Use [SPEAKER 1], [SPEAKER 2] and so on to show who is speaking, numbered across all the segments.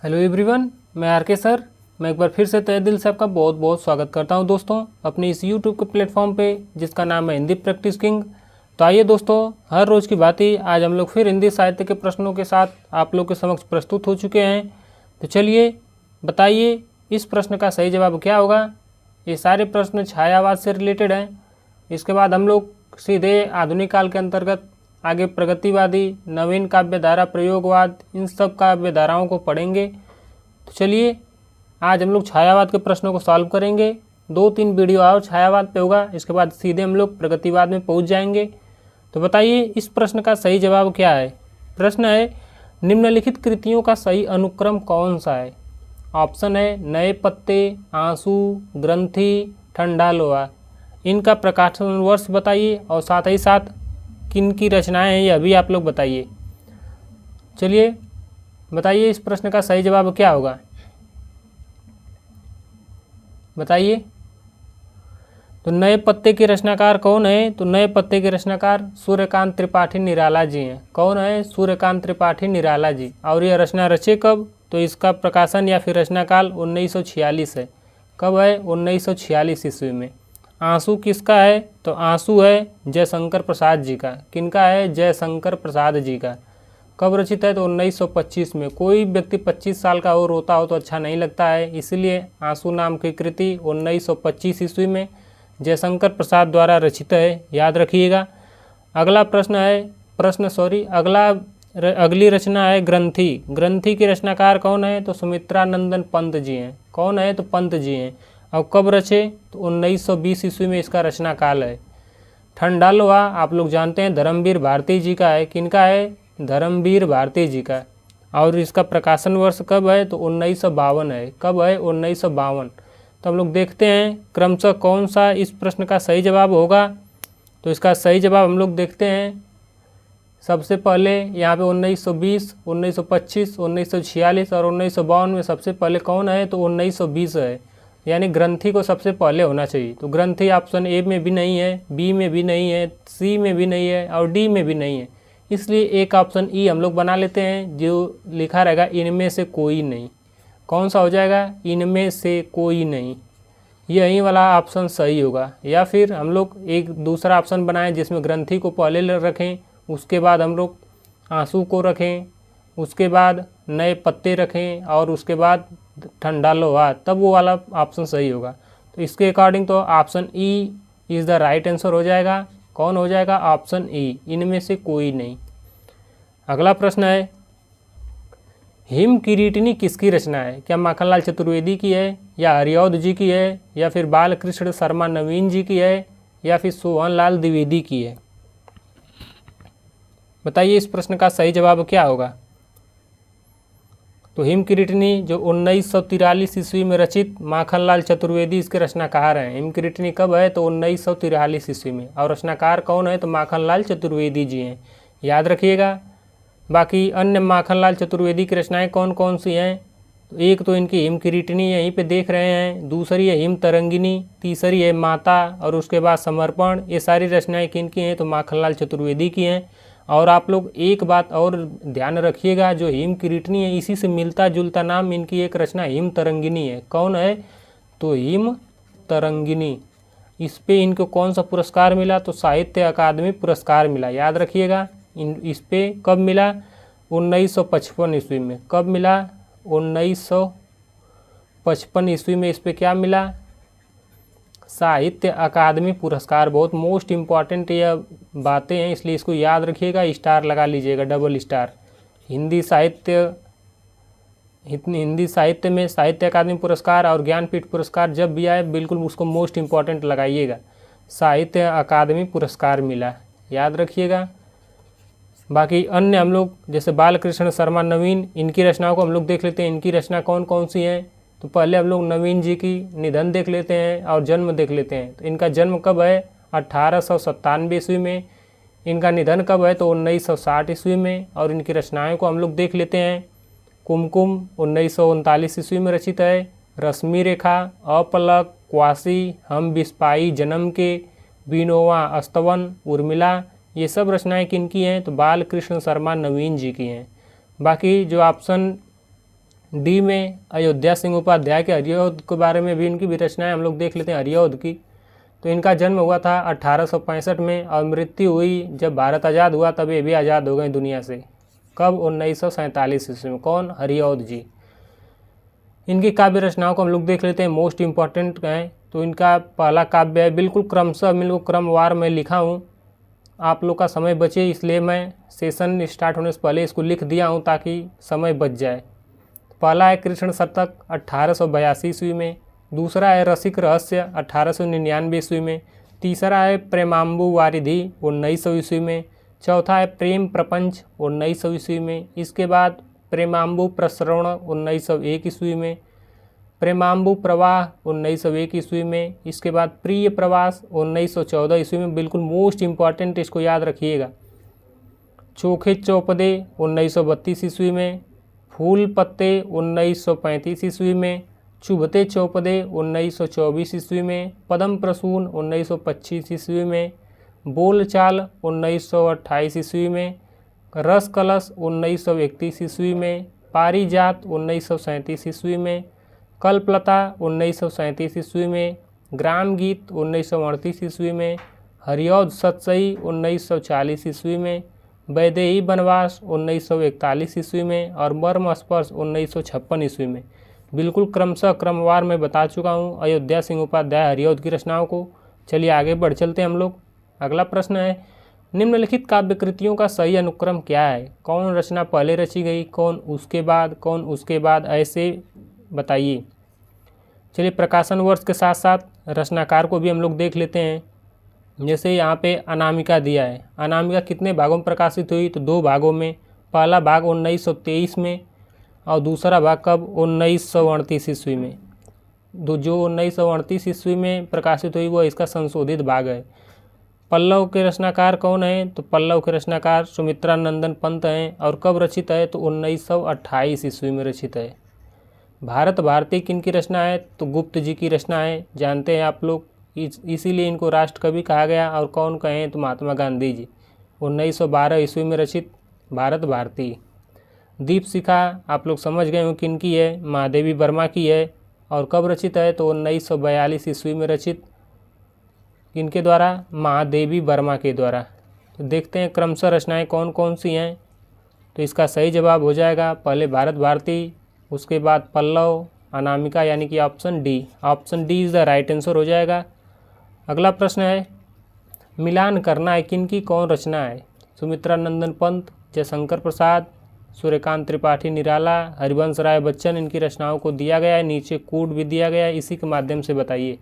[SPEAKER 1] Hello everyone, मैं are के sir. मैं एक बार फिर से तहे दिल से आपका बहुत बहुत स्वागत करता हूं दोस्तों अपने इस यूट्यूब के प्लेटफॉर्म पे जिसका नाम है हिंदी प्रैक्टिस किंग। तो आइए दोस्तों, हर रोज़ की बात ही आज हम लोग फिर हिंदी साहित्य के प्रश्नों के साथ आप लोग के समक्ष प्रस्तुत हो चुके हैं। तो चलिए बताइए, इस प्रश्न का सही जवाब क्या होगा। ये सारे प्रश्न छायावाद से रिलेटेड हैं। इसके बाद हम लोग सीधे आधुनिक काल के अंतर्गत आगे प्रगतिवादी, नवीन काव्य धारा, प्रयोगवाद, इन सब काव्य धाराओं को पढ़ेंगे। तो चलिए आज हम लोग छायावाद के प्रश्नों को सॉल्व करेंगे। 2-3 वीडियो और छायावाद पे होगा, इसके बाद सीधे हम लोग प्रगतिवाद में पहुंच जाएंगे। तो बताइए इस प्रश्न का सही जवाब क्या है। प्रश्न है, निम्नलिखित कृतियों का सही अनुक्रम कौन सा है। ऑप्शन है नए पत्ते, आंसू, ग्रंथि, ठंडा लोहा। इनका प्रकाशन वर्ष बताइए और साथ ही साथ किन की रचनाएं हैं, यह भी आप लोग बताइए। चलिए बताइए इस प्रश्न का सही जवाब क्या होगा, बताइए। तो नए पत्ते के रचनाकार कौन है। तो नए पत्ते के रचनाकार सूर्यकांत त्रिपाठी निराला जी हैं। कौन है, सूर्यकांत त्रिपाठी निराला जी। और यह रचना रचे कब, तो इसका प्रकाशन या फिर रचनाकाल 1946 है। कब है, 1946 ईस्वी में। आंसू किसका है, तो आंसू है जयशंकर प्रसाद जी का। किनका है, जयशंकर प्रसाद जी का। कब रचित है, तो 1925 में। कोई व्यक्ति 25 साल का और रोता हो तो अच्छा नहीं लगता है, इसलिए आंसू नाम की कृति 1925 ईस्वी में जयशंकर प्रसाद द्वारा रचित है, याद रखिएगा। अगला प्रश्न है अगली रचना है ग्रंथि। ग्रंथि के रचनाकार कौन है, तो सुमित्रानंदन पंत जी हैं। कौन है, तो पंत जी हैं। अब कब रचे, तो 1920 ईस्वी में इसका रचना काल है। ठंडा लोहा आप लोग जानते हैं धर्मवीर भारती जी का है। किनका है, धर्मवीर भारती जी का। और इसका प्रकाशन वर्ष कब है, तो 1952 है। कब है, 1952। तो हम लोग देखते हैं क्रमशः कौन सा इस प्रश्न का सही जवाब होगा। तो इसका सही जवाब हम लोग देखते हैं। सबसे पहले यहाँ पे 1920, 1925, 1946 और 1952 में सबसे पहले कौन है, तो 1920 है। यानी ग्रंथि को सबसे पहले होना चाहिए। तो ग्रंथि ऑप्शन ए में भी नहीं है, बी में भी नहीं है, सी में भी नहीं है और डी में भी नहीं है। इसलिए एक ऑप्शन ई हम लोग बना लेते हैं, जो लिखा रहेगा इनमें से कोई नहीं। कौन सा हो जाएगा, इनमें से कोई नहीं। यही वाला ऑप्शन सही होगा। या फिर हम लोग एक दूसरा ऑप्शन बनाएं जिसमें ग्रंथि को पहले रखें, उसके बाद हम लोग आंसू को रखें, उसके बाद नए पत्ते रखें और उसके बाद ठंडा लोहा, तब वो वाला ऑप्शन सही होगा। तो इसके अकॉर्डिंग तो option E is the right answer हो जाएगा। कौन हो जाएगा, ऑप्शन ई, इनमें से कोई नहीं। अगला प्रश्न है, हिम किरीटिनी किसकी रचना है। क्या माखनलाल चतुर्वेदी की है, या हरिऔध जी की है, या फिर बालकृष्ण शर्मा नवीन जी की है, या फिर सोहनलाल द्विवेदी की है। बताइए इस प्रश्न का सही जवाब क्या होगा। तो हिम किरीटिनी जो 1943 ईस्वी में रचित, माखनलाल चतुर्वेदी इसके रचनाकार हैं। हिम किरीटिनी कब है, तो 1943 ईस्वी में। और रचनाकार कौन है, तो माखनलाल चतुर्वेदी जी हैं, याद रखिएगा। बाकी अन्य माखनलाल चतुर्वेदी की रचनाएं कौन कौन सी हैं, तो एक तो इनकी हिम किरीटिनी यहीं पे देख रहे हैं, दूसरी है हिम तरंगिनी, तीसरी है माता और उसके बाद समर्पण। ये सारी रचनाएं किनकी हैं, तो माखनलाल चतुर्वेदी की हैं। और आप लोग एक बात और ध्यान रखिएगा, जो हिम किरीटिनी है इसी से मिलता जुलता नाम इनकी एक रचना हिम तरंगिनी है। कौन है, तो हिम तरंगिनी। इस पे इनको कौन सा पुरस्कार मिला, तो साहित्य अकादमी पुरस्कार मिला, याद रखिएगा। इस पे कब मिला, 1955 ईस्वी में। कब मिला, 1955 ईस्वी में इस पे क्या मिला, साहित्य अकादमी पुरस्कार। बहुत मोस्ट इम्पॉर्टेंट ये बातें हैं, इसलिए इसको याद रखिएगा, स्टार लगा लीजिएगा, डबल स्टार। हिंदी साहित्य में साहित्य अकादमी पुरस्कार और ज्ञानपीठ पुरस्कार जब भी आए बिल्कुल उसको मोस्ट इम्पॉर्टेंट लगाइएगा। साहित्य अकादमी पुरस्कार मिला, याद रखिएगा। बाकी अन्य हम लोग जैसे बालकृष्ण शर्मा नवीन, इनकी रचनाओं को हम लोग देख लेते हैं। इनकी रचना कौन कौन सी हैं, तो पहले हम लोग नवीन जी की निधन देख लेते हैं और जन्म देख लेते हैं। तो इनका जन्म कब है, 1897 ईस्वी में। इनका निधन कब है, तो 1960 ईस्वी में। और इनकी रचनाओं को हम लोग देख लेते हैं। कुमकुम 1939 ईस्वी में रचित है। रश्मि रेखा, अपलक, क्वासी, हम बिस्पाई जन्म के, विनोवा अस्तवन, उर्मिला, ये सब रचनाएं किनकी हैं, तो बालकृष्ण शर्मा नवीन जी की हैं। बाकी जो ऑप्शन डी में अयोध्या सिंह उपाध्याय के हरिऔध के बारे में भी इनकी भी रचनाएं हम लोग देख लेते हैं हरिऔध की। तो इनका जन्म हुआ था 1865 में और मृत्यु हुई जब भारत आज़ाद हुआ, तब ये भी आज़ाद हो गए दुनिया से। कब? 1947 ईस्वी में। कौन? हरिऔध जी। इनकी काव्य रचनाओं को हम लोग देख लेते हैं, मोस्ट इम्पॉर्टेंट हैं। तो इनका पहला काव्य है, बिल्कुल क्रमशः बिल्कुल क्रमवार में लिखा हूँ, आप लोग का समय बचे इसलिए मैं सेशन स्टार्ट होने से पहले इसको लिख दिया हूँ ताकि समय बच जाए। पहला है कृष्ण शतक 1882 ईस्वी में। दूसरा है रसिक रहस्य 1899 ईस्वी में। तीसरा है प्रेमाम्बु वारिधि 1900 ईस्वी में। चौथा है प्रेम प्रपंच 1900 ईस्वी में। इसके बाद प्रेमाम्बु प्रसरण 1901 ईस्वी में। प्रेमाम्बु प्रवाह 1901 ईस्वी में। इसके बाद प्रिय प्रवास 1914 ईस्वी में। बिल्कुल मोस्ट इम्पॉर्टेंट, इसको याद रखिएगा। चोखे चौपदे 1932 ईस्वी में। फूल पत्ते 1935 ईस्वी में। चुभते चौपदे 1924 ईस्वी में। पद्म प्रसून 1925 ईस्वी में। बोलचाल 1928 ईस्वी में। रस कलश 1931 ईस्वी में। पारिजात 1937 ईस्वी में। कल्पलता 1937 ईस्वी में। ग्राम गीत 1938 ईस्वी में। हरिऔध सतसई 1940 ईस्वी में। वैदेही वनवास 1941 ईस्वी में। और मर्म स्पर्श 1956 ईस्वी में। बिल्कुल क्रमशः क्रमवार में बता चुका हूँ अयोध्या सिंह उपाध्याय हरिऔध की रचनाओं को। चलिए आगे बढ़ चलते हैं हम लोग। अगला प्रश्न है, निम्नलिखित काव्य कृतियों का सही अनुक्रम क्या है? कौन रचना पहले रची गई, कौन उसके बाद, कौन उसके बाद, ऐसे बताइए। चलिए प्रकाशन वर्ष के साथ साथ रचनाकार को भी हम लोग देख लेते हैं। जैसे यहाँ पे अनामिका दिया है। अनामिका कितने भागों में प्रकाशित हुई? तो 2 भागों में। पहला भाग 1923 में और दूसरा भाग कब? 1938 ईस्वी में। जो 1938 ईस्वी में प्रकाशित हुई वो इसका संशोधित भाग है। पल्लव के रचनाकार कौन है? तो पल्लव के रचनाकार सुमित्रा नंदन पंत हैं। और कब रचित है? तो 1928 ईस्वी में रचित है। भारत भारती किनकी रचना है? तो गुप्त जी की रचना है, जानते हैं आप लोग, इसीलिए इनको राष्ट्र कवि कहा गया। और कौन कहें? तो महात्मा गांधी जी। 1912 ईस्वी में रचित भारत भारती। दीपशिखा आप लोग समझ गए हो किनकी है? महादेवी वर्मा की है। और कब रचित है? तो 1942 ईस्वी में रचित। किनके द्वारा? महादेवी वर्मा के द्वारा। तो देखते हैं क्रमशः रचनाएं कौन कौन सी हैं। तो इसका सही जवाब हो जाएगा पहले भारत भारती, उसके बाद पल्लव, अनामिका, यानी कि option D. Option D is the right answer हो जाएगा। अगला प्रश्न है, मिलान करना है किनकी कौन रचना है? सुमित्रा नंदन पंत, जयशंकर प्रसाद, सूर्यकांत त्रिपाठी निराला, हरिवंश राय बच्चन, इनकी रचनाओं को दिया गया है, नीचे कोड भी दिया गया है, इसी के माध्यम से बताइए।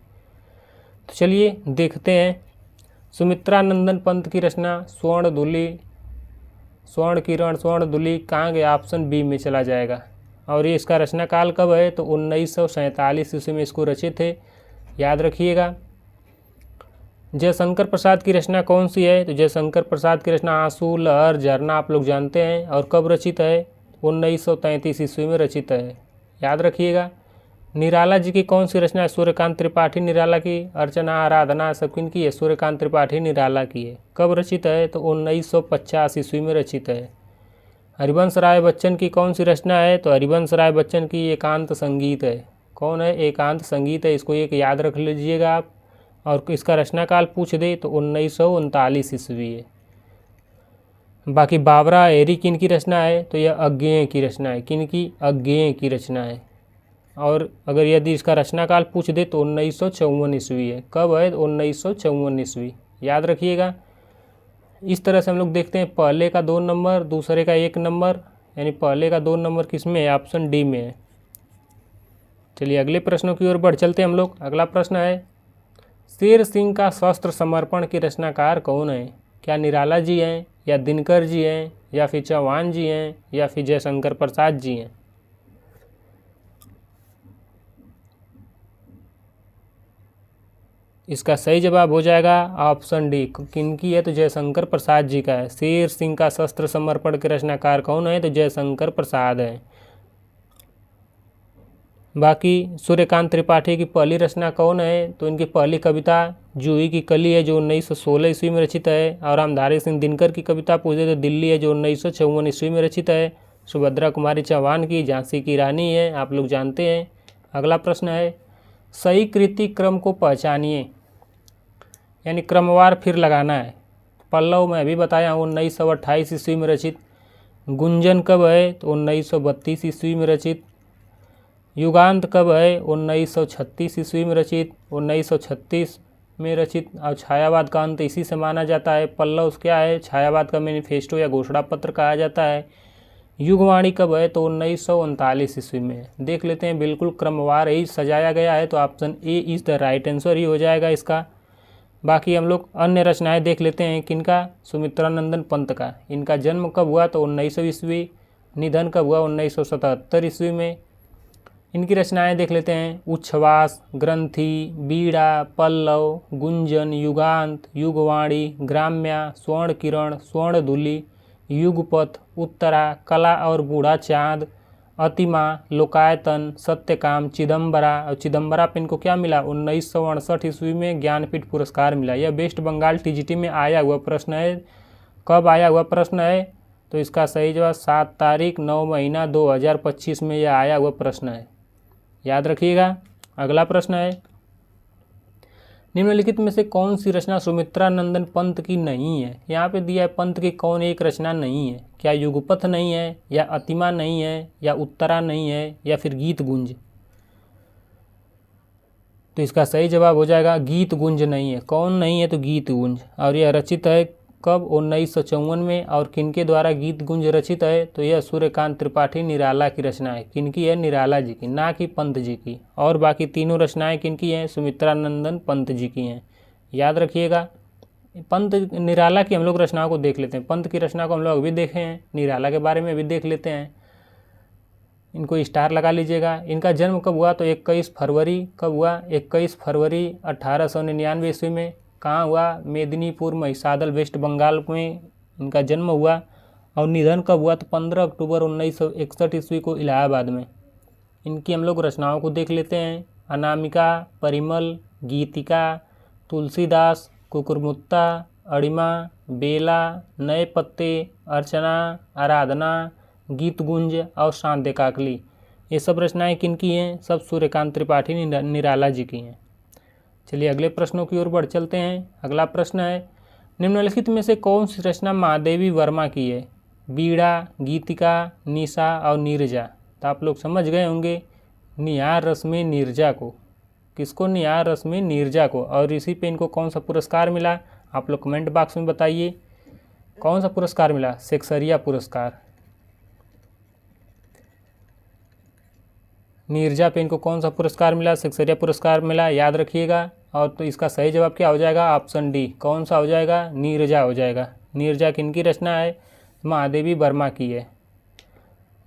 [SPEAKER 1] तो चलिए देखते हैं। सुमित्रा नंदन पंत की रचना स्वर्ण धुली, स्वर्ण किरण, स्वर्ण धुली कहाँ गया? ऑप्शन बी में चला जाएगा। और ये इसका रचना काल कब है? तो 1947 ईस्वी में इसको रचित है, याद रखिएगा। जयशंकर प्रसाद की रचना कौन सी है? तो जयशंकर प्रसाद की रचना आंसू, लहर, झरना आप लोग जानते हैं। और कब रचित है? 1933 ईस्वी में रचित है, याद रखिएगा। निराला जी की कौन सी रचना है? सूर्यकांत त्रिपाठी निराला की। अर्चना, आराधना सब किनकी है? सूर्यकांत त्रिपाठी निराला की है। कब रचित है? तो 1950 ईस्वी में रचित है। हरिवंश राय बच्चन की कौन सी रचना है? तो हरिवंश राय बच्चन की एकांत संगीत है। कौन है? एकांत संगीत है, इसको एक याद रख लीजिएगा आप। और इसका रचनाकाल पूछ दे तो 1939 ईस्वी है। बाकी बाबरा एरी किनकी रचना है? तो यह अज्ञेय की रचना है। किनकी? अज्ञेय की रचना है। और अगर यदि इसका रचनाकाल पूछ दे तो 1954 ईस्वी है। कब है? 1954 ईस्वी, याद रखिएगा। इस तरह से हम लोग देखते हैं पहले का 2 नंबर, दूसरे का 1 नंबर, यानी पहले का 2 नंबर किस में है? ऑप्शन डी में है। चलिए अगले प्रश्नों की ओर बढ़ चलते हैं हम लोग। अगला प्रश्न है, शेर सिंह का शस्त्र समर्पण के रचनाकार कौन है? क्या निराला जी हैं, या दिनकर जी हैं, या फिर चौहान जी हैं, या फिर जयशंकर प्रसाद जी हैं? इसका सही जवाब हो जाएगा ऑप्शन डी। किनकी है? तो जयशंकर प्रसाद जी का है। शेर सिंह का शस्त्र समर्पण के रचनाकार कौन है? तो जयशंकर प्रसाद है। बाकी सूर्यकांत त्रिपाठी की पहली रचना कौन है? तो इनकी पहली कविता जूही की कली है, जो 1916 ईस्वी में रचित है। और रामधारी सिंह दिनकर की कविता पूछे तो दिल्ली है, जो 1954 ईस्वी में रचित है। सुभद्रा कुमारी चौहान की, झांसी की रानी है, आप लोग जानते हैं। अगला प्रश्न है, सही कृति क्रम को पहचानिए, यानी क्रमवार फिर लगाना है। पल्लव मैं अभी बताया हूँ 1928 ईस्वी में रचित। गुंजन कब है तो 1932 ईस्वी में रचित। युगांत कब है 1936 ईस्वी में रचित, 1936 में रचित। और छायावाद का अंत इसी से माना जाता है। पल्लव क्या है, छायावाद का मैनिफेस्टो या घोषणा पत्र कहा जाता है। युगवाणी कब है तो 1939 ईस्वी में। देख लेते हैं, बिल्कुल क्रमवार ही सजाया गया है, तो option A is the right answer ही हो जाएगा इसका। बाकी हम लोग अन्य रचनाएं देख लेते हैं किनका, सुमित्रानंदन पंत का। इनका जन्म कब हुआ तो 1900 ईस्वी, निधन कब हुआ 1977 ईस्वी में। इनकी रचनाएं देख लेते हैं, उच्छ्वास, ग्रंथि, बीड़ा, पल्लव, गुंजन, युगांत, युगवाणी, ग्राम्या, स्वर्ण किरण, स्वर्ण धूलि, युगपथ, उत्तरा, कला और बूढ़ा चांद, अतिमा, लोकायतन, सत्यकाम, चिदम्बरा। और चिदम्बरा पे इनको क्या मिला 1968 ईस्वी में ज्ञानपीठ पुरस्कार मिला। यह वेस्ट बंगाल टीजीटी में आया हुआ प्रश्न है। कब आया हुआ प्रश्न है तो इसका सही जवाब 7 तारीख 9 महीना 2025 में यह आया हुआ प्रश्न है, याद रखिएगा। अगला प्रश्न है, निम्नलिखित में से कौन सी रचना सुमित्रानंदन पंत की नहीं है। यहाँ पे दिया है पंत की कौन एक रचना नहीं है। क्या युगपथ नहीं है, या अतिमा नहीं है, या उत्तरा नहीं है, या फिर गीत गुंज। तो इसका सही जवाब हो जाएगा गीत गुंज नहीं है। कौन नहीं है तो गीत गुंज। और यह रचित है कब 1954 में। और किनके द्वारा गीत गुंज रचित है तो यह सूर्यकांत त्रिपाठी निराला की रचना है। किनकी है, निराला जी की, ना कि पंत जी की। और बाकी तीनों रचनाएं किनकी हैं, सुमित्रानंदन पंत जी की हैं, याद रखिएगा। पंत निराला की हम लोग रचनाओं को देख लेते हैं। पंत की रचना को हम लोग अभी देखे हैं, निराला के बारे में भी देख लेते हैं। इनको स्टार लगा लीजिएगा। इनका जन्म कब हुआ तो 21 फरवरी कब हुआ, 21 फरवरी 1899 ईस्वी में। कहाँ हुआ, मेदिनीपुर, महिसादल, वेस्ट बंगाल में इनका जन्म हुआ। और निधन कब हुआ तो 15 अक्टूबर 1961 ईस्वी को इलाहाबाद में। इनकी हम लोग रचनाओं को देख लेते हैं। अनामिका, परिमल, गीतिका, तुलसीदास, कुकुरमुत्ता, अड़िमा, बेला, नए पत्ते, अर्चना, आराधना, गीत गुंज और शांत काकली। ये सब रचनाएं किनकी हैं, सब सूर्यकांत त्रिपाठी निराला जी की हैं। चलिए अगले प्रश्नों की ओर बढ़ चलते हैं। अगला प्रश्न है, निम्नलिखित में से कौन सी रचना महादेवी वर्मा की है। बीड़ा, गीतिका, निशा और नीरजा। तो आप लोग समझ गए होंगे निहार रश्मि नीरजा को। किसको, निहार रश्मि नीरजा को। और इसी पे इनको कौन सा पुरस्कार मिला, आप लोग कमेंट बॉक्स में बताइए कौन सा पुरस्कार मिला। सेक्सरिया पुरस्कार। नीरजा पे इनको कौन सा पुरस्कार मिला, सेक्सरिया पुरस्कार मिला, याद रखिएगा। और तो इसका सही जवाब क्या हो जाएगा, ऑप्शन डी। कौन सा हो जाएगा, नीरजा हो जाएगा। नीरजा किनकी रचना है, महादेवी वर्मा की है।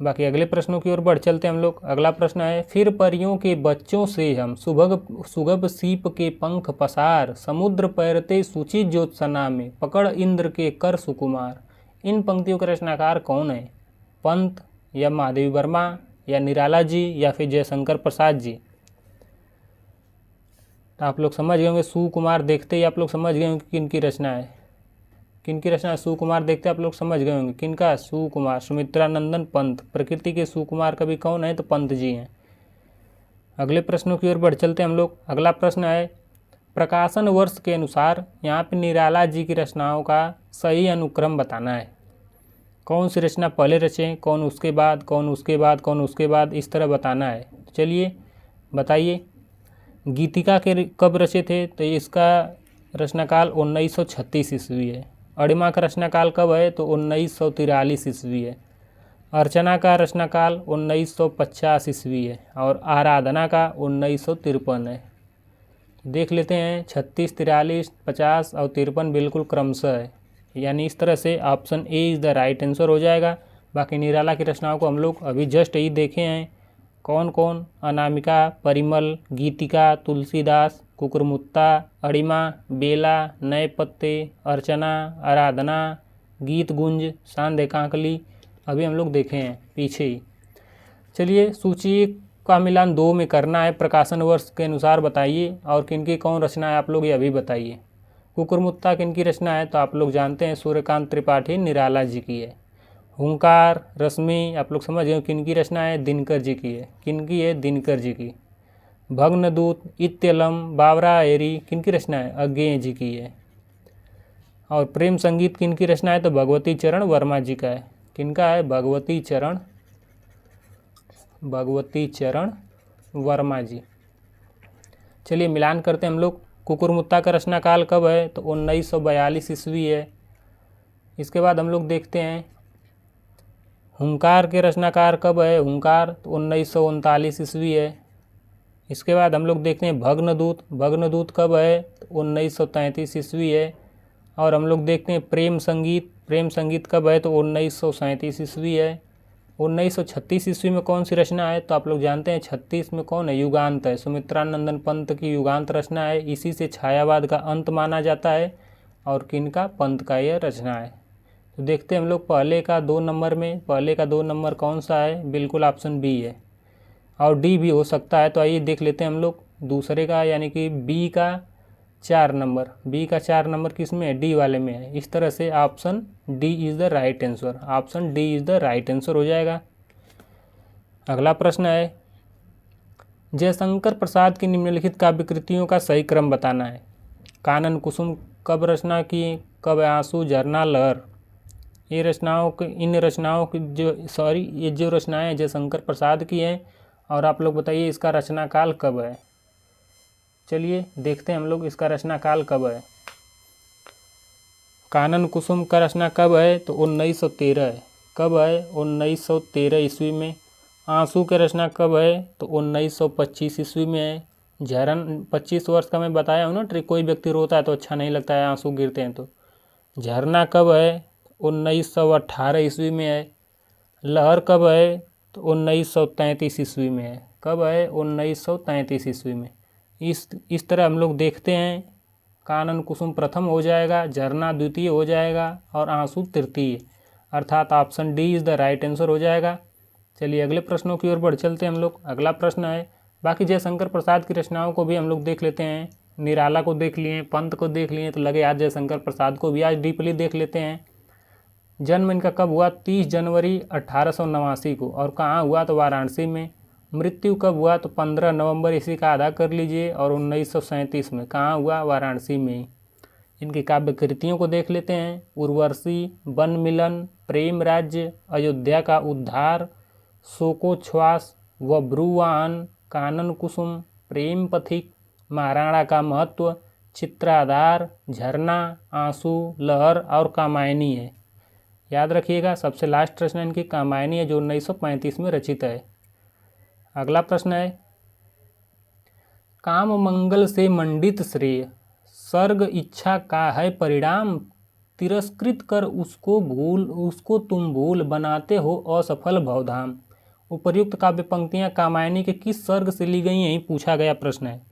[SPEAKER 1] बाकी अगले प्रश्नों की ओर बढ़ चलते हैं हम लोग। अगला प्रश्न है, फिर परियों के बच्चों से हम सुगभ सीप के पंख पसार, समुद्र पैरते सूची ज्योत्सना में, पकड़ इंद्र के कर सुकुमार। इन पंक्तियों के रचनाकार कौन है, पंत या महादेवी वर्मा या निराला जी या फिर जयशंकर प्रसाद जी। तो आप लोग समझ गए होंगे, सुकुमार देखते ही आप लोग समझ गए होंगे किनकी रचना है। किनकी रचना, सुकुमार देखते आप लोग समझ गए होंगे किनका, सुकुमार, सुमित्रानंदन पंत। प्रकृति के सुकुमार कवि कौन है तो पंत जी हैं। अगले प्रश्नों की ओर बढ़ चलते हैं हम लोग। अगला प्रश्न है, प्रकाशन वर्ष के अनुसार यहाँ पे निराला जी की रचनाओं का सही अनुक्रम बताना है। कौन सी रचना पहले रचें, कौन उसके बाद, कौन उसके बाद, कौन उसके बाद, इस तरह बताना है। चलिए बताइए। गीतिका के कब रचे थे तो इसका रचनाकाल 1936 ईस्वी है। अड़िमा का रचनाकाल कब है तो 1943 ईस्वी है। अर्चना का रचनाकाल 1950 ईस्वी है। और आराधना का 1953 है। देख लेते हैं 36, 43, 50 और 53 बिल्कुल क्रमशः है, यानी इस तरह से option A is the right answer हो जाएगा। बाकी निराला की रचनाओं को हम लोग अभी जस्ट ही देखे हैं। कौन कौन, अनामिका, परिमल, गीतिका, तुलसीदास, कुकुरमुत्ता, अड़िमा, बेला, नए पत्ते, अर्चना, आराधना, गीत गुंज, सांदे कांकली, अभी हम लोग देखे हैं पीछे ही। चलिए सूची का मिलान 2 में करना है। प्रकाशन वर्ष के अनुसार बताइए और किनकी कौन रचना है आप लोग ये अभी बताइए। कुकुरमुत्ता किनकी रचना है तो आप लोग जानते हैं सूर्यकांत त्रिपाठी निराला जी की है। हुंकार, रश्मि आप लोग समझ गए किनकी रचना है, दिनकर जी की है। किनकी है, दिनकर जी की। भग्नदूत, इत्यलम, बावरा एरी किनकी रचना है, अज्ञेय जी की है। और प्रेम संगीत किनकी रचना है, तो भगवती चरण वर्मा जी का है। किनका है, भगवती चरण वर्मा जी। चलिए मिलान करते हैं हम लोग। कुकुरमुत्ता का रचनाकाल कब है, तो 1942 ईस्वी है। इसके बाद हम लोग देखते हैं हुंकार के रचनाकार कब है, हुंकार तो 1939 ईस्वी है। इसके बाद हम लोग देखते हैं भग्नदूत कब है, तो 1933 ईस्वी है। और हम लोग देखते हैं प्रेम संगीत कब है, तो 1937 ईस्वी है। 1936 ईस्वी में कौन सी रचना है, तो आप लोग जानते हैं 36 में कौन है, युगांत है। सुमित्रानंदन पंत की युगांत रचना है। इसी से छायावाद का अंत माना जाता है। और किनका, पंत का यह रचना है। तो देखते हैं हम लोग पहले का 2 नंबर कौन सा है, बिल्कुल ऑप्शन बी है। और डी भी हो सकता है। तो आइए देख लेते हैं हम लोग दूसरे का, यानी कि बी का 4 नंबर किस में है, डी वाले में है। इस तरह से option D is the right answer हो जाएगा। अगला प्रश्न है, जयशंकर प्रसाद की निम्नलिखित काव्य कृतियों का सही क्रम बताना है। कानन कुसुम कब रचना की, कब आंसू, झरना, लहर। ये जो रचनाएं जयशंकर प्रसाद की हैं। और आप लोग बताइए इसका रचनाकाल कब है। चलिए देखते हैं हम लोग इसका रचनाकाल कब है। कानन कुसुम का रचना कब है, तो 1913 है। कब है, 1913 ईस्वी में। आंसू की रचना कब है, तो 1925 ईस्वी में है। 25 वर्ष का मैं बताया हूँ ना ट्रिक, कोई व्यक्ति रोता है तो अच्छा नहीं लगता है, आंसू गिरते हैं तो। झरना कब है, 1918 ईस्वी में है। लहर कब है, तो 1933 ईस्वी में है। कब है, 1933 ईस्वी में। इस तरह हम लोग देखते हैं। कानन कुसुम प्रथम हो जाएगा, झरना द्वितीय हो जाएगा और आंसू तृतीय, अर्थात option D is the right answer हो जाएगा। चलिए अगले प्रश्नों की ओर बढ़ चलते हैं हम लोग। अगला प्रश्न है, बाकी जयशंकर प्रसाद की रचनाओं को भी हम लोग देख लेते हैं। निराला को देख लिए, पंत को देख लिए, तो लगे आज जयशंकर प्रसाद को भी आज डीपली देख लेते हैं। जन्म इनका कब हुआ, 30 जनवरी 1889 को। और कहाँ हुआ, तो वाराणसी में। मृत्यु कब हुआ, तो 15 नवंबर, इसी का आधा कर लीजिए, और 1937 में। कहाँ हुआ, वाराणसी में। इनकी काव्य कृतियों को देख लेते हैं। उर्वशी, वन मिलन, प्रेम राज्य, अयोध्या का उद्धार, शोकोच्छ्वास, बब्रुवाहन, कानन कुसुम, प्रेम पथिक, महाराणा का महत्व, चित्राधार, झरना, आंसू, लहर और कामायनी है। याद रखिएगा सबसे लास्ट रचना इनकी कामायनी है, जो 1935 में रचित है। अगला प्रश्न है, काम मंगल से मंडित श्रेय, सर्ग इच्छा का है परिणाम, तिरस्कृत कर उसको तुम भूल, बनाते हो असफल भवधाम। उपर्युक्त काव्य पंक्तियां कामायनी के किस सर्ग से ली गई हैं, पूछा गया प्रश्न है।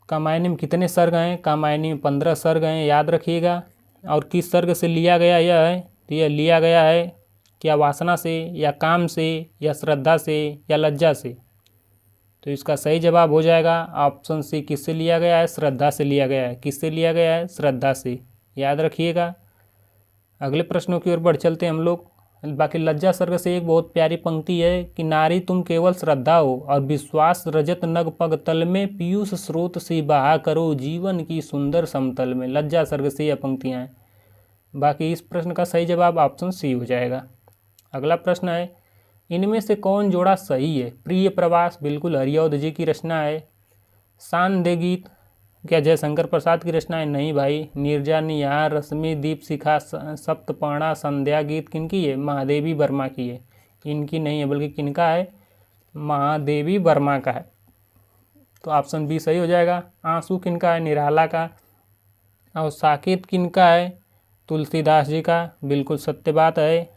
[SPEAKER 1] कामायनी में कितने सर्ग हैं, कामायनी में 15 सर्ग हैं, याद रखिएगा। और किस सर्ग से लिया गया यह है, तो यह लिया गया है क्या वासना से, या काम से, या श्रद्धा से, या लज्जा से। तो इसका सही जवाब हो जाएगा ऑप्शन सी। किससे लिया गया है, श्रद्धा से लिया गया है। किससे लिया गया है, श्रद्धा से, याद रखिएगा। अगले प्रश्नों की ओर बढ़ चलते हैं हम लोग। बाकी लज्जा सर्ग से एक बहुत प्यारी पंक्ति है कि नारी तुम केवल श्रद्धा हो और विश्वास रजत नग पग तल में, पीयूष स्रोत से बहा करो जीवन की सुंदर समतल में। लज्जा सर्ग से यह पंक्तियाँ हैं। बाकी इस प्रश्न का सही जवाब ऑप्शन सी हो जाएगा। अगला प्रश्न है, इनमें से कौन जोड़ा सही है। प्रिय प्रवास बिल्कुल हरिऔध जी की रचना है। सांध्य गीत क्या जयशंकर प्रसाद की रचना है, नहीं भाई। नीरजा निहार, रश्मि, दीप शिखा, सप्तपर्णा, संध्या गीत किनकी है, महादेवी वर्मा की है। इनकी नहीं है, बल्कि किनका है, महादेवी वर्मा का है। तो ऑप्शन बी सही हो जाएगा। आंसू किनका है, निराला का। और साकेत किनका है, तुलसीदास जी का। बिल्कुल सत्य बात है।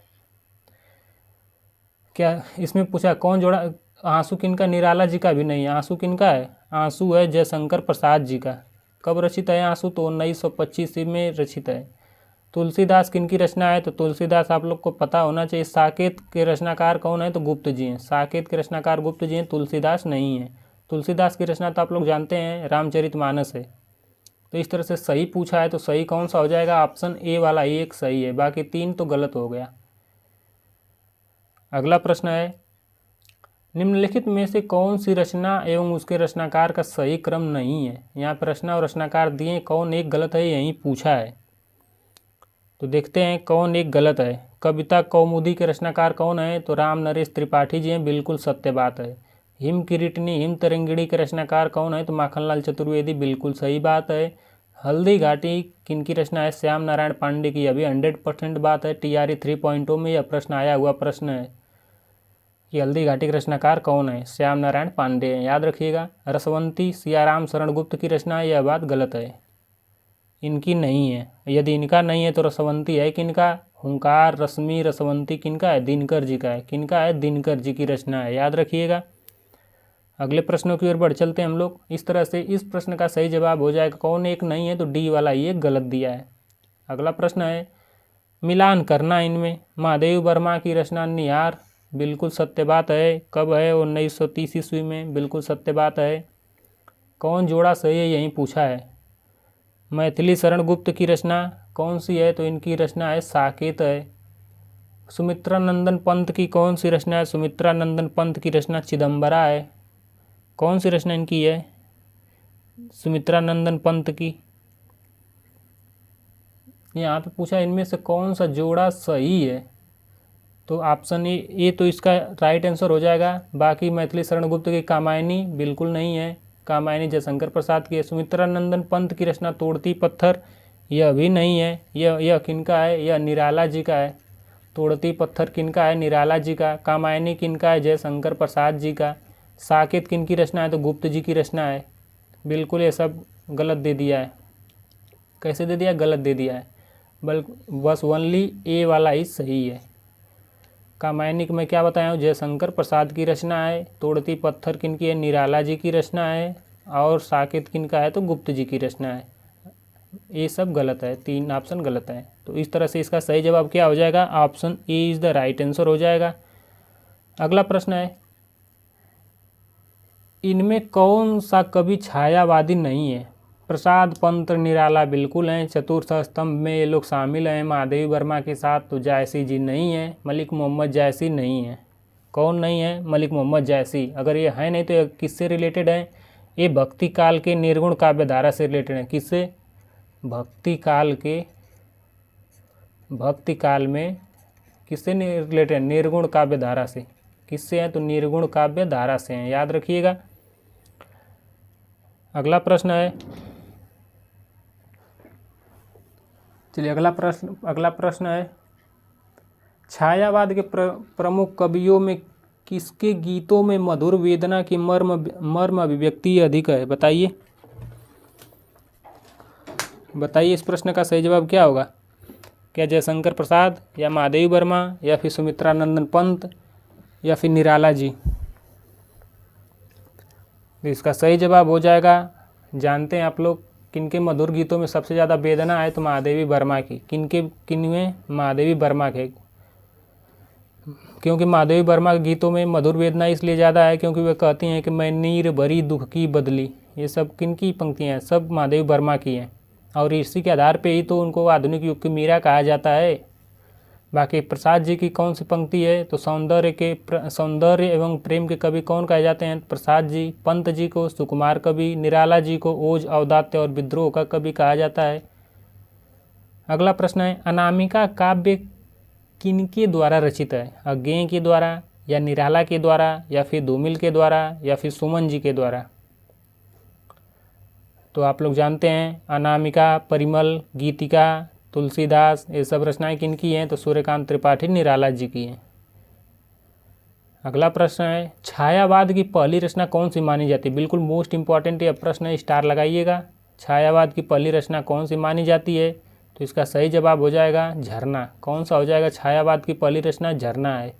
[SPEAKER 1] क्या इसमें पूछा कौन जोड़ा, आंसू किनका, निराला जी का भी नहीं है। आंसू किनका है, आंसू है जयशंकर प्रसाद जी का। कब रचित है आंसू, तो 1925 में रचित है। तुलसीदास किनकी रचना है, तो तुलसीदास आप लोग को पता होना चाहिए। साकेत के रचनाकार कौन है, तो गुप्त जी हैं। साकेत के रचनाकार गुप्त जी हैं, तुलसीदास नहीं है। तुलसीदास की रचना तो आप लोग जानते हैं, रामचरितमानस है। तो इस तरह से सही पूछा है, तो सही कौन सा हो जाएगा? ऑप्शन ए वाला ही एक सही है, बाकी 3 तो गलत हो गया। अगला प्रश्न है, निम्नलिखित में से कौन सी रचना एवं उसके रचनाकार का सही क्रम नहीं है? यहाँ पर रचना और रचनाकार दिए, कौन एक गलत है यही पूछा है। तो देखते हैं कौन एक गलत है। कविता कौमुदी के रचनाकार कौन है? तो राम नरेश त्रिपाठी जी हैं, बिल्कुल सत्य बात है। हिम किरीटनी हिम तरंगिणी के रचनाकार कौन है? तो माखनलाल चतुर्वेदी, बिल्कुल सही बात है। हल्दी घाटी किनकी रचना है? श्याम नारायण पांडे की, अभी 100% बात है। TRE 3.0 में यह प्रश्न आया हुआ प्रश्न है कि हल्दी घाटी के रचनाकार कौन है? श्याम नारायण पांडे हैं, याद रखिएगा। रसवंती सियाराम शरण गुप्त की रचना है, यह बात गलत है, इनकी नहीं है। यदि इनका नहीं है तो रसवंती है किनका? हुंकार रश्मि रसवंती किनका है? दिनकर जी का है। किनका है? दिनकर जी की रचना है, याद रखिएगा। अगले प्रश्नों की ओर बढ़ चलते हैं हम लोग। इस तरह से इस प्रश्न का सही जवाब हो जाएगा, कौन एक नहीं है? तो डी वाला ये गलत दिया है। अगला प्रश्न है, मिलान करना इनमें। महादेव वर्मा की रचना निहार, बिल्कुल सत्य बात है। कब है? 1930 ईस्वी में, बिल्कुल सत्य बात है। कौन जोड़ा सही है यही पूछा है। मैथिली शरण गुप्त की रचना कौन सी है? तो इनकी रचना है साकेत है। सुमित्रा नंदन पंत की कौन सी रचना है? सुमित्रा नंदन पंत की रचना चिदम्बरा है। कौन सी रचना इनकी है? सुमित्रा नंदन पंत की। यहाँ पे पूछा इनमें से कौन सा जोड़ा सही है, तो ऑप्शन ए तो इसका राइट आंसर हो जाएगा। बाकी मैथिली शरण गुप्त की कामायनी बिल्कुल नहीं है, कामायनी जयशंकर प्रसाद की है। सुमित्रा नंदन पंत की रचना तोड़ती पत्थर, यह भी नहीं है। यह किनका है? यह निराला जी का है। तोड़ती पत्थर किनका है? निराला जी का। कामायनी किनका है? जयशंकर प्रसाद जी का। साकेत किनकी रचना है? तो गुप्त जी की रचना है। बिल्कुल ये सब गलत दे दिया है। कैसे दे दिया? गलत दे दिया है। बस ओनली ए वाला ही सही है। कामायनी को मैं क्या बताया हूँ? जयशंकर प्रसाद की रचना है। तोड़ती पत्थर किनकी है? निराला जी की रचना है। और साकेत किनका है? तो गुप्त जी की रचना है। ये सब गलत है, 3 ऑप्शन गलत है। तो इस तरह से इसका सही जवाब क्या हो जाएगा? Option A is the right answer हो जाएगा। अगला प्रश्न है, इनमें कौन सा कवि छायावादी नहीं है? प्रसाद पंत निराला बिल्कुल हैं। चतुर्थ स्तंभ में ये लोग शामिल हैं महादेवी वर्मा के साथ। तो जायसी जी नहीं है। मलिक मोहम्मद जायसी नहीं है। कौन नहीं है? मलिक मोहम्मद जायसी। अगर ये है नहीं तो ये किससे रिलेटेड है? ये भक्ति काल के निर्गुण काव्य धारा से रिलेटेड है। किससे? भक्ति काल में किससे रिलेटेड है? निर्गुण काव्य धारा से। किससे हैं? तो निर्गुण काव्य धारा से हैं, याद रखिएगा। अगला प्रश्न है, चलिए अगला प्रश्न है, छायावाद के प्रमुख कवियों में किसके गीतों में मधुर वेदना की मर्म अभिव्यक्ति अधिक है? बताइए इस प्रश्न का सही जवाब क्या होगा? क्या जयशंकर प्रसाद या महादेवी वर्मा या फिर सुमित्रा नंदन पंत या फिर निराला जी? तो इसका सही जवाब हो जाएगा, जानते हैं आप लोग किनके मधुर गीतों में सबसे ज़्यादा वेदना है? तो महादेवी वर्मा की। किनमें? महादेवी वर्मा के। क्योंकि महादेवी वर्मा के गीतों में मधुर वेदना इसलिए ज़्यादा है क्योंकि वे कहती हैं कि मैं नीर भरी दुख की बदली। ये सब किनकी पंक्तियाँ हैं? सब महादेवी वर्मा की हैं। और इसी के आधार पे ही तो उनको आधुनिक युग की मीरा कहा जाता है। बाकी प्रसाद जी की कौन सी पंक्ति है? तो सौंदर्य एवं प्रेम के कवि कौन कहे जाते हैं? प्रसाद जी। पंत जी को सुकुमार कवि, निराला जी को ओज औदात्य और विद्रोह का कवि कहा जाता है। अगला प्रश्न है, अनामिका काव्य किनके द्वारा रचित है? अज्ञेय के द्वारा या निराला के द्वारा या फिर धूमिल के द्वारा या फिर सुमन जी के द्वारा? तो आप लोग जानते हैं अनामिका, परिमल, गीतिका, तुलसीदास, ये सब रचनाएं किनकी हैं? तो सूर्यकांत त्रिपाठी, निराला जी की हैं। अगला प्रश्न है, छायावाद की पहली रचना कौन सी मानी जाती है? बिल्कुल मोस्ट इंपॉर्टेंट यह प्रश्न है, स्टार लगाइएगा। छायावाद की पहली रचना कौन सी मानी जाती है? तो इसका सही जवाब हो जाएगा झरना। कौन सा हो जाएगा? छायावाद की पहली रचना झरना है।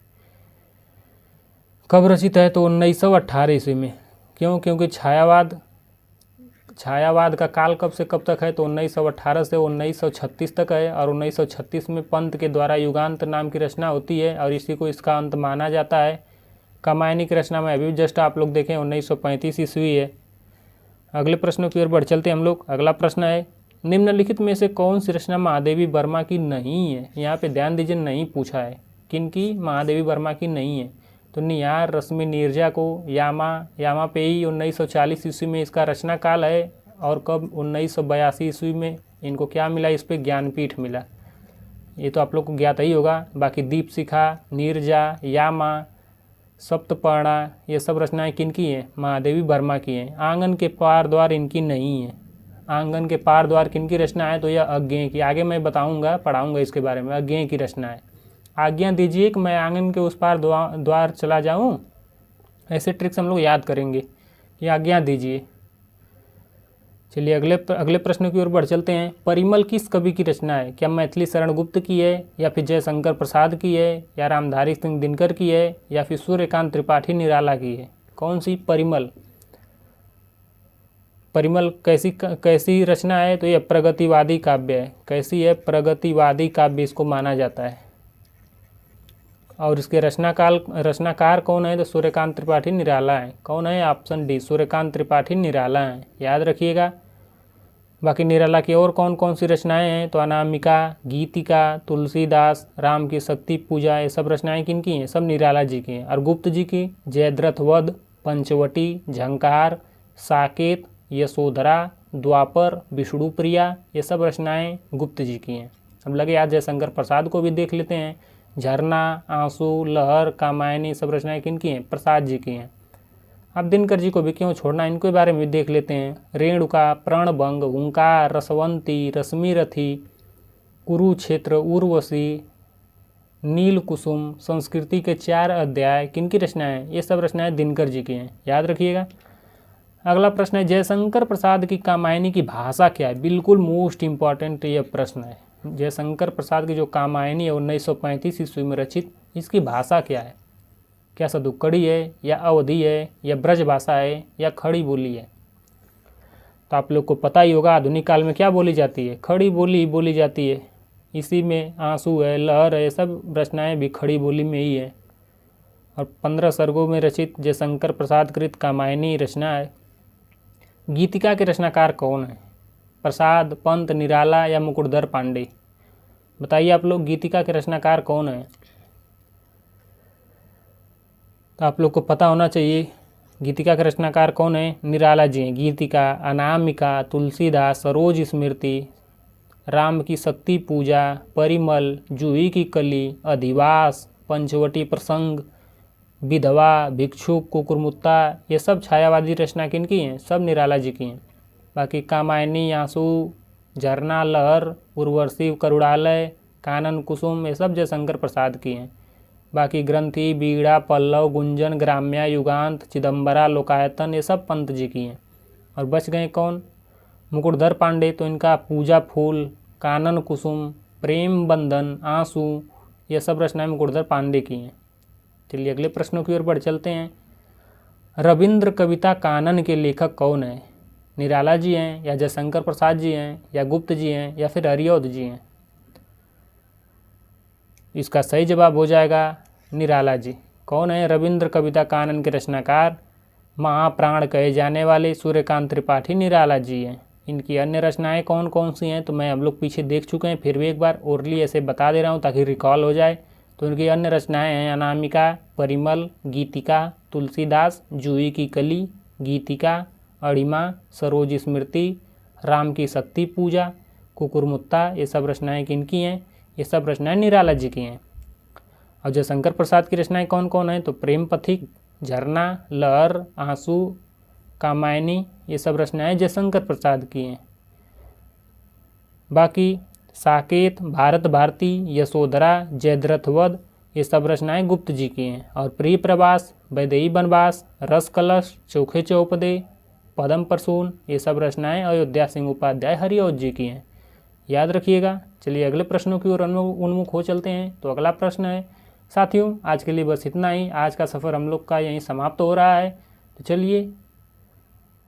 [SPEAKER 1] कब रचित है? तो 1918 ईस्वी में। क्यों? क्योंकि छायावाद का काल कब से कब तक है? तो 1918 से 1936 तक है। और 1936 में पंत के द्वारा युगांत नाम की रचना होती है और इसी को इसका अंत माना जाता है। कामायनी की रचना में अभी जस्ट आप लोग देखें 1935 ईस्वी है। अगले प्रश्नों की ओर बढ़ चलते हैं हम लोग। अगला प्रश्न है, निम्नलिखित में से कौन सी रचना महादेवी वर्मा की नहीं है। यहाँ पे ध्यान दीजिए, नहीं पूछा है, किनकी, महादेवी वर्मा की नहीं है। तो निहार रश्मि नीरजा को यामा पेई 1940 ईस्वी में इसका रचना काल है, और कब, 1982 ईस्वी में इनको क्या मिला, इस पर ज्ञानपीठ मिला। ये तो आप लोग को ज्ञात ही होगा। बाकी दीपशिखा, नीरजा, यामा, सप्तपर्णा, ये सब रचनाएं किनकी हैं, महादेवी वर्मा की हैं। आंगन के पार द्वार इनकी नहीं है। आंगन के पार द्वार किनकी रचना है, तो यह अज्ञेय की, आगे मैं बताऊंगा, पढ़ाऊंगा इसके बारे में, अज्ञेय की रचना है। आज्ञा दीजिए कि मैं आंगन के उस पार द्वार चला जाऊं, ऐसे ट्रिक्स हम लोग याद करेंगे। ये आज्ञा दीजिए। चलिए अगले प्रश्न की ओर बढ़ चलते हैं। परिमल किस कवि की रचना है। क्या मैथिली शरण गुप्त की है, या फिर जयशंकर प्रसाद की है, या रामधारी सिंह दिनकर की है, या फिर सूर्यकांत त्रिपाठी निराला की है। कौन सी, परिमल। परिमल कैसी रचना है, तो यह प्रगतिवादी काव्य है। कैसी है, प्रगतिवादी काव्य इसको माना जाता है। और इसके रचनाकार कौन है, तो सूर्यकांत त्रिपाठी निराला है। कौन है, ऑप्शन डी, सूर्यकांत त्रिपाठी निराला है, याद रखिएगा। बाकी निराला की और कौन कौन सी रचनाएं हैं, तो अनामिका, गीतिका, तुलसीदास, राम की शक्ति पूजा, ये सब रचनाएं किनकी हैं, सब निराला जी की हैं। और गुप्त जी की जयद्रथ वध, पंचवटी, झंकार, साकेत, यशोधरा, द्वापर, विष्णु प्रिया, ये सब रचनाएं गुप्त जी की हैं। अब लगे आज जयशंकर प्रसाद को भी देख लेते हैं। झरना, आंसू, लहर, कामायनी, सब रचनाएं किनकी हैं, प्रसाद जी की हैं। अब दिनकर जी को भी क्यों छोड़ना, इनके बारे में भी देख लेते हैं। रेणुका, प्रणभंग, हुंकार, रसवंती, रश्मिरथी, कुरुक्षेत्र, उर्वशी, नील कुसुम, संस्कृति के 4 अध्याय किनकी रचनाएं, ये सब रचनाएं दिनकर जी की हैं, याद रखिएगा। अगला प्रश्न है, जयशंकर प्रसाद की कामायनी की भाषा क्या है। बिल्कुल मोस्ट इंपॉर्टेंट ये प्रश्न है। जयशंकर प्रसाद की जो कामायनी है 1935 ईस्वी में रचित, इसकी भाषा क्या है। क्या सदुक्कड़ी है, या अवधी है, या ब्रज भाषा है, या खड़ी बोली है। तो आप लोग को पता ही होगा, आधुनिक काल में क्या बोली जाती है, खड़ी बोली बोली जाती है। इसी में आंसू है, लहर है, सब रचनाएं भी खड़ी बोली में ही है। और 15 सर्गों में रचित जयशंकर प्रसाद कृत कामायनी रचना है। गीतिका के रचनाकार कौन है, प्रसाद, पंत, निराला, या मुकुटधर पांडे। बताइए आप लोग, गीतिका के रचनाकार कौन है। तो आप लोग को पता होना चाहिए, गीतिका के रचनाकार कौन है, निराला जी हैं। गीतिका, अनामिका, तुलसीदास, सरोज स्मृति, राम की शक्ति पूजा, परिमल, जूही की कली, अधिवास, पंचवटी प्रसंग, विधवा, भिक्षुक, कुकुरमुत्ता, ये सब छायावादी रचना किनकी हैं, सब निराला जी की हैं। बाकी कामायनी, आंसू, झरना, लहर, उर्वशी, करुणालय, कानन कुसुम, ये सब जयशंकर प्रसाद की हैं। बाकी ग्रंथि, बीड़ा, पल्लव, गुंजन, ग्राम्या, युगांत, चिदम्बरा, लोकायतन, ये सब पंत जी की हैं। और बच गए कौन, मुकुटधर पांडे, तो इनका पूजा फूल, कानन कुसुम, प्रेम बंधन, आंसू, ये सब रचनाएं मुकुटधर पांडे की हैं। चलिए अगले प्रश्नों की ओर बढ़ चलते हैं। रविंद्र कविता कानन के लेखक कौन है। निराला जी हैं, या जयशंकर प्रसाद जी हैं, या गुप्त जी हैं, या फिर हरिऔध जी हैं। इसका सही जवाब हो जाएगा निराला जी। कौन है रविंद्र कविता कानन के रचनाकार, महाप्राण कहे जाने वाले सूर्यकांत त्रिपाठी निराला जी हैं। इनकी अन्य रचनाएं कौन कौन सी हैं, तो मैं हम लोग पीछे देख चुके हैं, फिर भी एक बार ओरली ऐसे बता दे रहा हूँ ताकि रिकॉल हो जाए। तो इनकी अन्य रचनाएं हैं अनामिका, परिमल, गीतिका, तुलसीदास, जूही की कली, गीतिका, अड़िमा, सरोज स्मृति, राम की शक्ति पूजा, कुकुरमुत्ता, ये सब रचनाएं किनकी हैं, ये सब रचनाएं निराला जी की हैं। और जयशंकर प्रसाद की रचनाएं कौन कौन हैं, तो प्रेम पथिक, झरना, लहर, आंसू, कामायनी, ये सब रचनाएं जयशंकर प्रसाद की हैं। बाकी साकेत, भारत भारती, यशोधरा, जयद्रथ वध, ये सब रचनाएं गुप्त जी की हैं। और प्रिय प्रवास, वैदेही वनवास, रस कलश, चोखे चौपदे, पदम प्रसून, ये सब रचनाएं अयोध्या सिंह उपाध्याय हरिऔध जी की हैं, याद रखिएगा। चलिए अगले प्रश्नों की ओर उन्मुख हो चलते हैं। तो अगला प्रश्न है, साथियों आज के लिए बस इतना ही। आज का सफ़र हम लोग का यहीं समाप्त हो रहा है। तो चलिए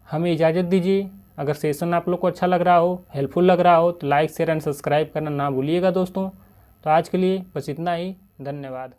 [SPEAKER 1] हमें इजाज़त दीजिए। अगर सेशन आप लोग को अच्छा लग रहा हो, हेल्पफुल लग रहा हो, तो लाइक शेयर एंड सब्सक्राइब करना ना भूलिएगा दोस्तों। तो आज के लिए बस इतना ही, धन्यवाद।